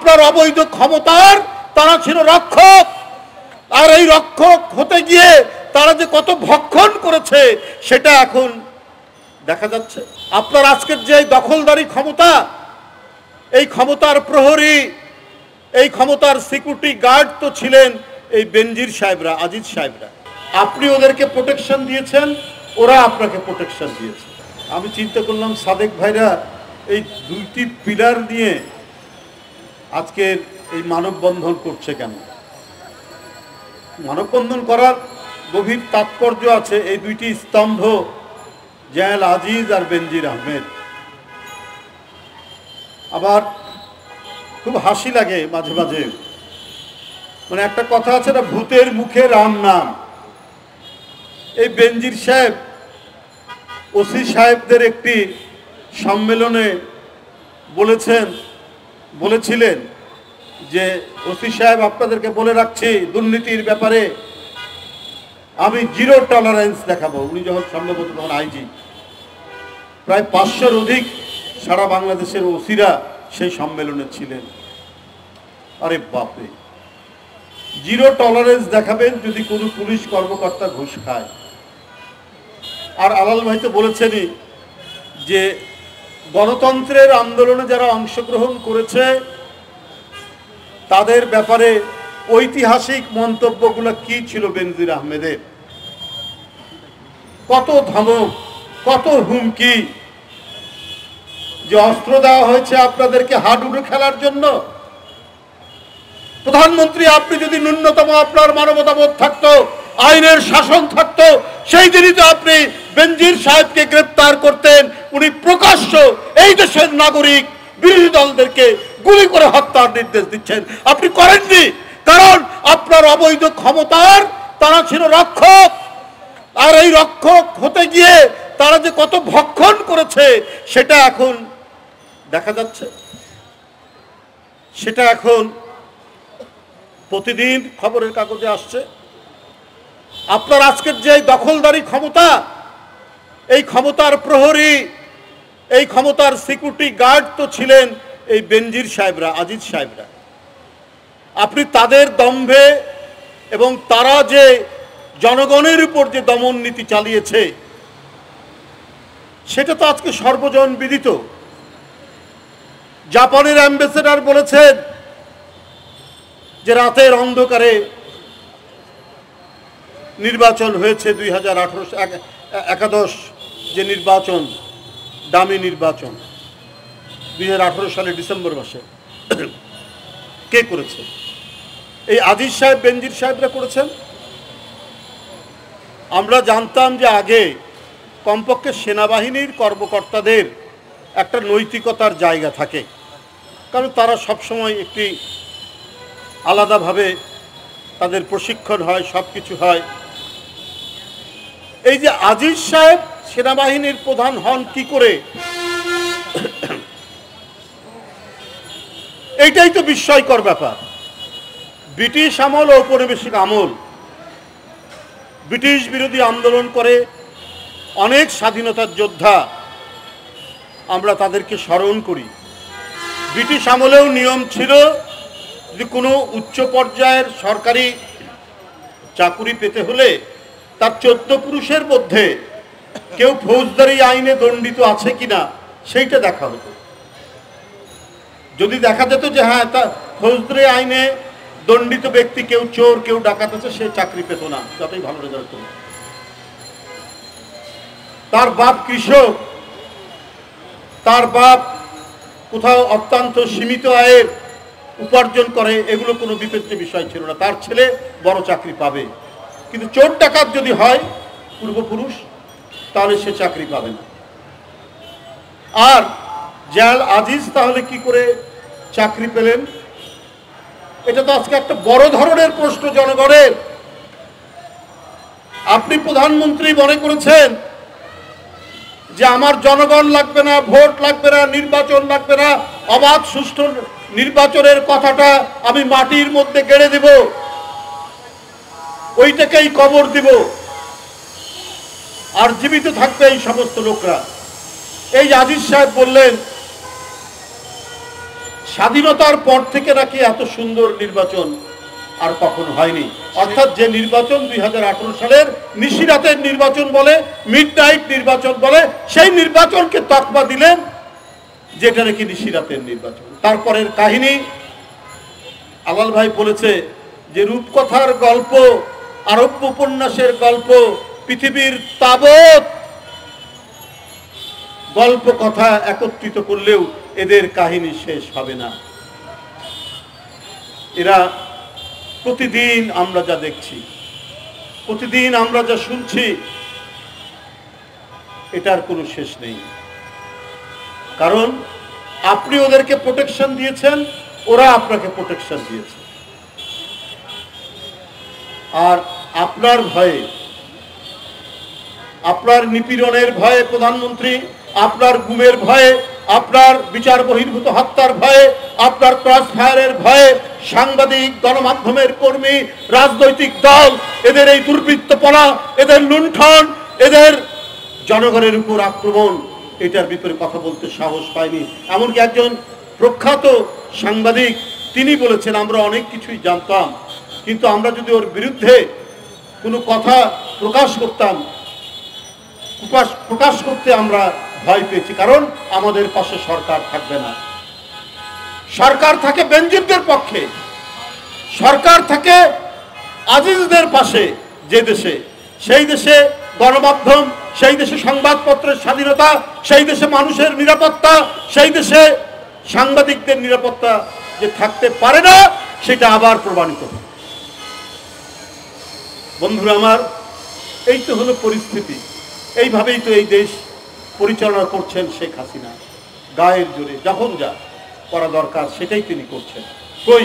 আপনার অবৈধ ক্ষমতার তারা ছিল রক্ষক, আর এই রক্ষক হতে গিয়ে তারা যে কত ভক্ষণ করেছে সেটা এখন দেখা যাচ্ছে। আপনার আজকের যে দখলদারি ক্ষমতা, এই ক্ষমতার প্রহরী, এই ক্ষমতার সিকিউরিটি গার্ড তো ছিলেন এই বেনজির সাহেবরা, আজিজ সাহেবরা। আপনি ওদেরকে প্রোটেকশন দিয়েছেন, ওরা আপনাকে প্রোটেকশন দিয়েছে। আমি চিন্তা করলাম সাদেক ভাইরা এই দুইটি পিলার নিয়ে আজকের এই মানববন্ধন করছে কেন। মানববন্ধন করার গভীর তাৎপর্য আছে। এই দুইটি স্তম্ভ জেনারেল আজিজ আর বেনজির আহমেদ। আবার খুব হাসি লাগে মাঝে মাঝে, মানে একটা কথা আছে না, ভূতের মুখে রাম নাম। এই বেনজির সাহেব ওসি সাহেবদের একটি সম্মেলনে বলেছিলেন যে ওসি সাহেব আপনাদেরকে বলে রাখছি দুর্নীতির ব্যাপারে আমি জিরো টলারেন্স দেখাবো। উনি যখন সম্ভবত তখন আইজি, প্রায় 500-র অধিক সারা বাংলাদেশের ওসিরা সেই সম্মেলনে ছিলেন। আরে বাপরে, জিরো টলারেন্স দেখাবেন যদি কোনো পুলিশ কর্মকর্তা ঘুষ খায়। আর আলাল ভাই তো বলেছেনই যে গণতন্ত্রের আন্দোলনে যারা অংশগ্রহণ করেছে তাদের ব্যাপারে ঐতিহাসিক মন্তব্যগুলো কি ছিল বেনজির আহমেদের। কত ধমক, কত হুমকি, যে অস্ত্র দেওয়া হয়েছে আপনাদেরকে হাডুডু খেলার জন্য। প্রধানমন্ত্রী, আপনি যদি ন্যূনতম আপনার মানবতাবোধ থাকতো, আইনের শাসন থাকতো, সেই দিনই তো আপনি বেনজির সাহেবকে গ্রেপ্তার করতেন। উনি প্রকাশ্য এই দেশের নাগরিক বিরোধী দলদেরকে গুলি করে হত্যার নির্দেশ দিচ্ছেন, আপনি করেননি। কারণ আপনার অবৈধ ক্ষমতার তারা ছিল রক্ষক, আর এই রক্ষক হতে গিয়ে তারা যে কত ভক্ষণ করেছে সেটা এখন দেখা যাচ্ছে। সেটা এখন প্রতিদিন খবরের কাগজে আসছে। আপনার আজকের যে দখলদারি ক্ষমতা, এই ক্ষমতার প্রহরী, এই ক্ষমতার সিকিউরিটি গার্ড তো ছিলেন এই বেনজির সাহেবরা, আজিজ সাহেবরা। আপনি তাদের দম্ভে এবং তারা যে জনগণের উপর যে দমন নীতি চালিয়েছে সেটা তো আজকে সর্বজন বিদিত। জাপানের অ্যাম্বাসেডর বলেছেন যে রাতের অন্ধকারে নির্বাচন হয়েছে 2018 যে নির্বাচন, দামি নির্বাচন 2018 সালের ডিসেম্বর মাসে। কে করেছে? এই আজিজ সাহেব, বেনজির সাহেবরা করেছেন। আমরা জানতাম যে আগে কমপক্ষে সেনাবাহিনীর কর্মকর্তাদের একটা নৈতিকতার জায়গা থাকে, কারণ তারা সবসময় একটি আলাদাভাবে তাদের প্রশিক্ষণ হয়, সব কিছু হয়। এই যে আজিজ সাহেব সেনাবাহিনীর প্রধান হন কি করে, এইটাই তো বিস্ময়কর ব্যাপার। ব্রিটিশ আমল ও ঔপনিবেশিক আমল, ব্রিটিশ বিরোধী আন্দোলন করে অনেক স্বাধীনতার যোদ্ধা, আমরা তাদেরকে স্মরণ করি। ব্রিটিশ আমলেও নিয়ম ছিল যে কোনো উচ্চ পর্যায়ের সরকারি চাকুরি পেতে হলে তার 14 পুরুষের মধ্যে কেউ ফৌজদারি আইনে দণ্ডিত আছে কিনা সেইটা দেখা হতো। যদি দেখা যেত যে হ্যাঁ, তা ফৌজদারি আইনে দণ্ডিত ব্যক্তি, কেউ চোর, কেউ ডাকাত আছে, সে চাকরি পেত না, যতই ভালো রেজাল্ট করত। তার বাপ কৃষক, তার বাপ কোথাও অত্যন্ত সীমিত আয়ের উপার্জন করে, এগুলো কোনো বিবেচ্য বিষয় ছিল না। তার ছেলে বড় চাকরি পাবে। কিন্তু চোর ডাকাত যদি হয় পূর্বপুরুষ, তাহলে সে চাকরি পাবে না। আর জেনারেল আজিজ তাহলে কি করে চাকরি পেলেন? এটা তো আজকে একটা বড় ধরনের প্রশ্ন জনগণের। আপনি প্রধানমন্ত্রী মনে করেছেন যে আমার জনগণ লাগবে না, ভোট লাগবে না, নির্বাচন লাগবে না, অবাধ সুষ্ঠু নির্বাচনের কথাটা আমি মাটির মধ্যে গেড়ে দেব, ওইটাকেই কবর দিব, আর জীবিত থাকবে এই সমস্ত লোকরা। এই আজিজ সাহেব বললেন স্বাধীনতার পর থেকে নাকি এত সুন্দর নির্বাচন আর কখনো হয়নি। অর্থাৎ যে নির্বাচন 2018 সালের নিশিরাতের নির্বাচন বলে, মিডনাইট নির্বাচন বলে, সেই নির্বাচনকে তকমা দিলেন যেটা নাকি নিশিরাতের নির্বাচন। তারপরের কাহিনী আলাল ভাই বলেছে যে রূপকথার গল্প, আরব্য উপন্যাসের গল্প, পৃথিবীর তাবৎ গল্প কথা একত্রিত করলেও এদের কাহিনী শেষ হবে না। এরা প্রতিদিন আমরা যা দেখছি, প্রতিদিন আমরা যা শুনছি, এটার কোনো শেষ নেই। কারণ আপনি ওদেরকে প্রোটেকশন দিয়েছেন, ওরা আপনাকে প্রোটেকশন দিয়েছে। আর আপনার ভয়ে, আপনার নিপীড়নের ভয়ে প্রধানমন্ত্রী, আপনার গুমের ভয়ে, আপনার বিচার বহির্ভূত হত্যার ভয়ে, আপনার ক্রস ফায়ারের ভয়ে সাংবাদিক, গণমাধ্যমের কর্মী, রাজনৈতিক দল এদের এই দুর্বৃত্তপনা, এদের লুণ্ঠন, এদের জনগণের উপর আক্রমণ, এটার ভিতরে কথা বলতে সাহস পায়নি। এমনকি একজন প্রখ্যাত সাংবাদিক তিনি বলেছেন, আমরা অনেক কিছুই জানতাম, কিন্তু আমরা যদি ওর বিরুদ্ধে কোনো কথা প্রকাশ করতে আমরা ভয় পেয়েছি, কারণ আমাদের পাশে সরকার থাকবে না। সরকার থাকে বেনজিরদের পক্ষে, সরকার থাকে আজিজদের পাশে। যে দেশে, সেই দেশে গণমাধ্যম, সেই দেশে সংবাদপত্রের স্বাধীনতা, সেই দেশে মানুষের নিরাপত্তা, সেই দেশে সাংবাদিকদের নিরাপত্তা যে থাকতে পারে না, সেটা আবার প্রমাণিত। বন্ধুরা আমার, এই তো হলো পরিস্থিতি। এইভাবেই তো এই দেশ পরিচালনা করছেন শেখ হাসিনা। গায়ের জোরে যখন যা করা দরকার সেটাই তিনি করছেন। কই